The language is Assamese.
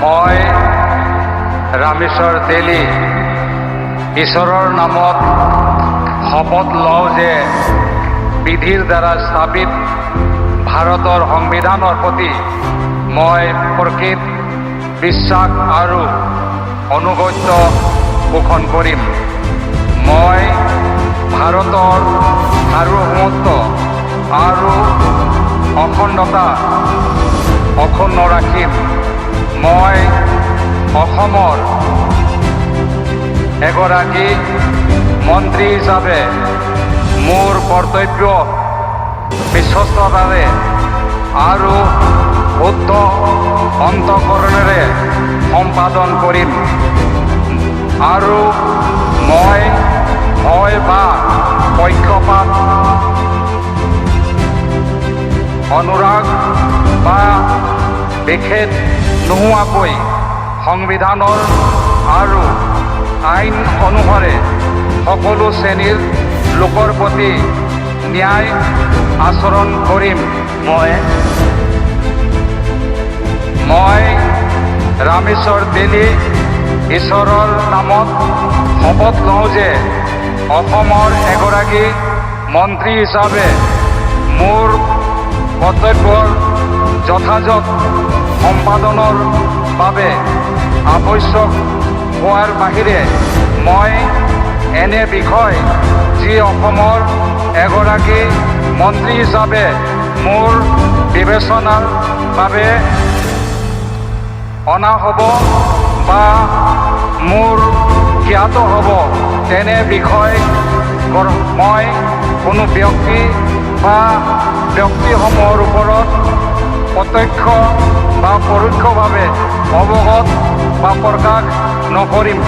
মই ৰামেশ্বৰ তেলী ঈশ্বৰৰ নামত শপত লওঁ যে বিধিৰ দ্বাৰা স্থাপিত ভাৰতৰ সংবিধানৰ প্ৰতি মই প্ৰকৃত বিশ্বাস আৰু অনুগত্য পোষণ কৰিম। মই ভাৰতৰ সাৰ্বভৌমত্ব আৰু অখণ্ডতা অক্ষুণ্ণ ৰাখিম। মই অসমৰ এগৰাকী মন্ত্ৰী হিচাপে মোৰ কৰ্তব্য বিশ্বস্ততাৰে আৰু শুদ্ধ অন্তঃকৰণেৰে সম্পাদন কৰিম আৰু মই ভয় বা পক্ষপাত অনুৰাগ বা বিখেদ নোহোৱাকৈ সংবিধানৰ আৰু আইন অনুসাৰে সকলো শ্ৰেণীৰ লোকৰ প্ৰতি ন্যায় আচৰণ কৰিম। মই ৰামেশ্বৰ তেলী ঈশ্বৰৰ নামত শপত লওঁ যে অসমৰ এগৰাকী মন্ত্ৰী হিচাপে মোৰ কৰ্তব্যৰ যথাযথ সম্পাদনৰ বাবে আৱশ্যক হোৱাৰ বাহিৰে মই এনে বিষয় যি অসমৰ এগৰাকী মন্ত্ৰী হিচাপে মোৰ বিবেচনাৰ বাবে অনা হ'ব বা মোৰ জ্ঞাত হ'ব তেনে বিষয় মই কোনো ব্যক্তি বা ব্যক্তিসমূহৰ ওপৰত প্ৰত্যক্ষ বা পৰোক্ষভাৱে অৱগত বা প্ৰকাশ নকৰিম।